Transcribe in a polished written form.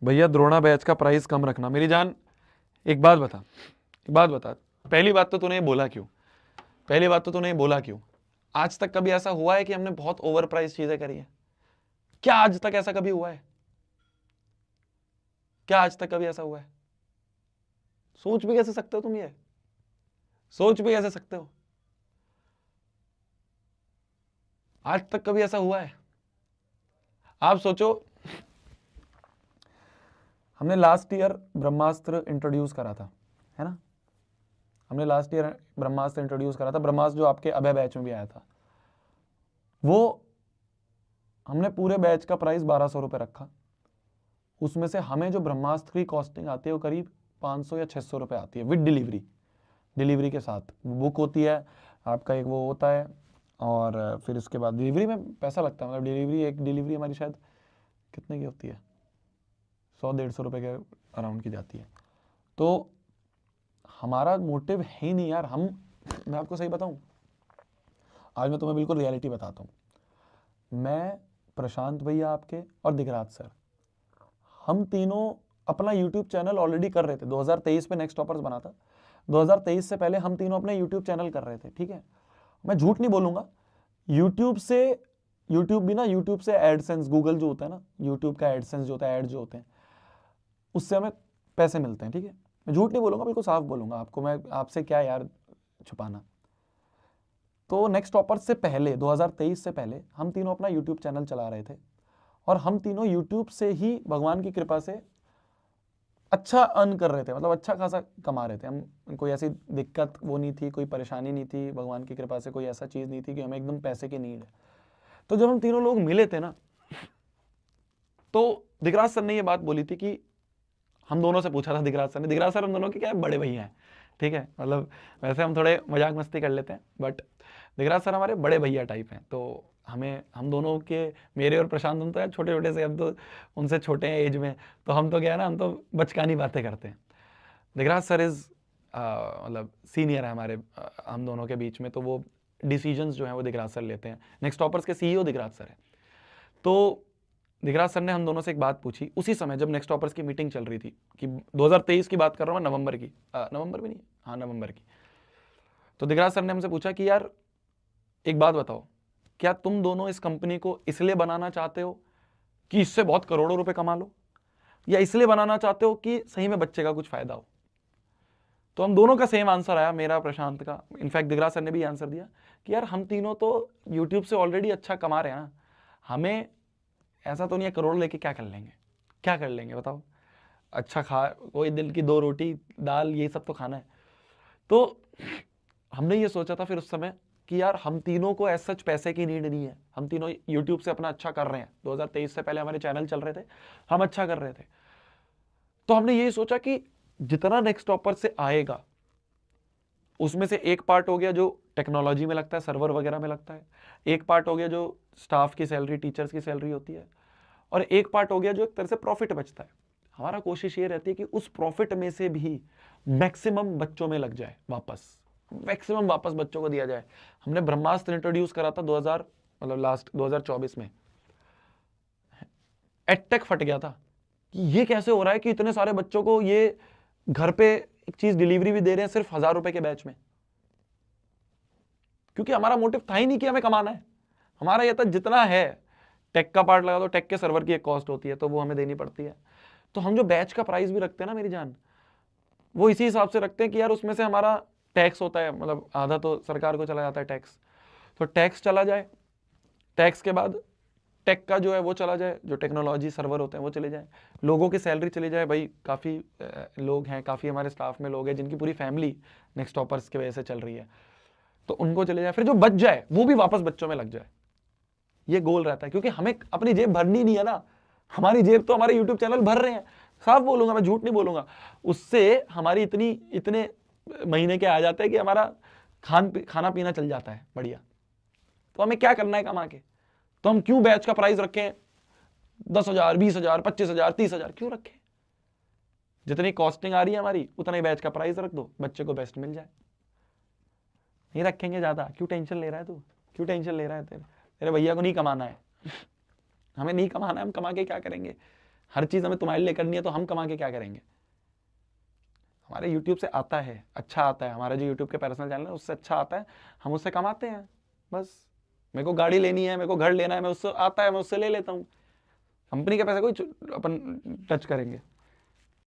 भैया द्रोणा बैच का प्राइस कम रखना। मेरी जान एक बात बता, पहली बात तो तूने बोला क्यों? आज तक कभी ऐसा हुआ है कि हमने बहुत ओवर प्राइस चीजें करी है? क्या आज तक ऐसा कभी हुआ है? क्या आज तक कभी ऐसा हुआ है? सोच भी कैसे सकते हो तुम? ये सोच भी कैसे सकते हो? आज तक कभी ऐसा हुआ है? आप सोचो, हमने लास्ट ईयर ब्रह्मास्त्र इंट्रोड्यूस करा था, है ना? हमने लास्ट ईयर ब्रह्मास्त्र इंट्रोड्यूस करा था, ब्रह्मास्त्र जो आपके अभय बैच में भी आया था। वो हमने पूरे बैच का प्राइस 1200 रुपये रखा। उसमें से हमें जो ब्रह्मास्त्र की कॉस्टिंग आती है वो करीब 500 या 600 रुपये आती है विद डिलीवरी के साथ। बुक होती है आपका, एक वो होता है, और फिर उसके बाद डिलीवरी में पैसा लगता है। मतलब एक डिलीवरी हमारी शायद कितने की होती है, 100-150 रुपये के अराउंड की जाती है। तो हमारा मोटिव है ही नहीं यार। मैं आपको सही बताऊं, आज मैं तुम्हें बिल्कुल रियलिटी बताता हूँ। मैं, प्रशांत भैया आपके और दिगराज सर, हम तीनों अपना यूट्यूब चैनल ऑलरेडी कर रहे थे। 2023 में नेक्स्ट टॉपर्स बना था। 2023 से पहले हम तीनों अपना यूट्यूब चैनल कर रहे थे, ठीक है? मैं झूठ नहीं बोलूंगा, यूट्यूब से एडसेंस, गूगल जो होता है ना, यूट्यूब का एडसेंस जो होता है, एड जो होते हैं, उससे हमें पैसे मिलते हैं, ठीक है? मैं झूठ नहीं बोलूंगा, बिल्कुल साफ बोलूंगा आपको। मैं आपसे क्या यार छुपाना। तो नेक्स्ट टॉपर से पहले, 2023 से पहले, हम तीनों अपना यूट्यूब चैनल चला रहे थे, और हम तीनों यूट्यूब से ही भगवान की कृपा से अच्छा अर्न कर रहे थे। मतलब अच्छा खासा कमा रहे थे हम। कोई ऐसी दिक्कत वो नहीं थी, कोई परेशानी नहीं थी, भगवान की कृपा से कोई ऐसा चीज़ नहीं थी कि हमें एकदम पैसे की नीड है। तो जब हम तीनों लोग मिले थे ना, तो दिगराज सर ने ये बात बोली थी कि हम दोनों से पूछा था दिगराज सर हम दोनों के क्या बड़े भैया हैं, ठीक है? मतलब वैसे हम थोड़े मजाक मस्ती कर लेते हैं, बट दिगराज सर हमारे बड़े भैया टाइप हैं। तो हम दोनों के, मेरे और प्रशांत, हम तो यार छोटे छोटे से, हम तो उनसे छोटे हैं एज में, तो हम तो क्या है ना, हम तो बचकानी बातें करते हैं। दिगराज सर इज मतलब सीनियर है हमारे, हम दोनों के बीच में। तो वो डिसीजंस जो हैं वो दिगराज सर लेते हैं। नेक्स्ट टॉपर्स के सीईओ दिगराज सर है। तो दिगराज सर ने हम दोनों से एक बात पूछी उसी समय जब नेक्स्ट टॉपर्स की मीटिंग चल रही थी, कि 2023 की बात कर रहा हूँ मैं, नवंबर की, नवंबर भी नहीं, हाँ नवंबर की। तो दिगराज सर ने हमसे पूछा कि यार एक बात बताओ, क्या तुम दोनों इस कंपनी को इसलिए बनाना चाहते हो कि इससे बहुत करोड़ों रुपए कमा लो, या इसलिए बनाना चाहते हो कि सही में बच्चे का कुछ फायदा हो? तो हम दोनों का सेम आंसर आया, मेरा, प्रशांत का। इनफैक्ट दिगराज सर ने भी आंसर दिया कि यार हम तीनों तो यूट्यूब से ऑलरेडी अच्छा कमा रहे हैं ना, हमें ऐसा तो नहीं है करोड़ लेके क्या कर लेंगे बताओ? अच्छा खा, कोई दिन की 2 रोटी दाल ये सब तो खाना है। तो हमने ये सोचा था फिर उस समय कि यार हम तीनों को ऐसा सच पैसे की नीड नहीं है। हम तीनों यूट्यूब से अपना अच्छा कर रहे हैं, 2023 से पहले हमारे चैनल चल रहे थे, हम अच्छा कर रहे थे। तो हमने यही सोचा कि जितना नेक्स्ट टॉपर से आएगा, उसमें से एक पार्ट हो गया जो टेक्नोलॉजी में लगता है, सर्वर वगैरह में लगता है, एक पार्ट हो गया जो स्टाफ की सैलरी, टीचर्स की सैलरी होती है, और एक पार्ट हो गया जो एक तरह से प्रॉफिट बचता है। हमारा कोशिश ये रहती है कि उस प्रॉफिट में से भी मैक्सिमम बच्चों में लग जाए, मैक्सिमम वापस बच्चों को दिया जाए। हमने ब्रह्मास्त्र इंट्रोड्यूस करा था 2000, मतलब लास्ट 2024 में। एडटेक फट गया था कि ये कैसे हो रहा है कि इतने सारे बच्चों को ये घर पे एक चीज डिलीवरी भी दे रहे हैं सिर्फ 1000 रुपए के बैच में। क्योंकि हमारा मोटिव था ही नहीं कि हमें कमाना है। हमारा यह था जितना है, टेक का पार्ट लगा दो, टेक के सर्वर की एक कॉस्ट होती है तो वो हमें देनी पड़ती है। तो हम जो बैच का प्राइस भी रखते हैं ना मेरी जान, वो इसी हिसाब से रखते हैं कि यार उसमें से हमारा टैक्स होता है, मतलब आधा तो सरकार को चला जाता है टैक्स, तो टैक्स चला जाए, टैक्स के बाद टेक का जो है वो चला जाए, जो टेक्नोलॉजी सर्वर होते हैं वो चले जाए, लोगों की सैलरी चली जाए। भाई काफ़ी लोग हैं, काफ़ी हमारे स्टाफ में लोग हैं जिनकी पूरी फैमिली नेक्स्ट टॉपर्स की वजह से चल रही है, तो उनको चले जाए। फिर जो बच जाए वो भी वापस बच्चों में लग जाए, ये गोल रहता है। क्योंकि हमें अपनी जेब भरनी नहीं है ना, हमारी जेब तो हमारे यूट्यूब चैनल भर रहे हैं। साफ बोलूंगा, मैं झूठ नहीं बोलूंगा, उससे हमारी इतने महीने के आ जाते हैं कि हमारा खाना पीना चल जाता है बढ़िया। तो हमें क्या करना है कमा के? तो हम क्यों बैच का प्राइस रखें 10,000, 20,000, 25,000, 30,000? क्यों रखें? जितनी कॉस्टिंग आ रही है हमारी उतना ही बैच का प्राइस रख दो, बच्चे को बेस्ट मिल जाए। नहीं रखेंगे ज्यादा, क्यों टेंशन ले रहा है तू? क्यों टेंशन ले रहा है? तेरे भैया को नहीं कमाना है, हमें नहीं कमाना है, हम कमा के क्या करेंगे? हर चीज़ हमें तुम्हारे लिए करनी है, तो हम कमा के क्या करेंगे? हमारे यूट्यूब से आता है, अच्छा आता है, हमारा जो यूट्यूब के पर्सनल चैनल है उससे अच्छा आता है, हम उससे कमाते हैं बस। मेरे को गाड़ी लेनी है, मेरे को घर लेना है, मैं उससे आता है, मैं उससे ले लेता हूँ। कंपनी के पैसे कोई अपन टच करेंगे?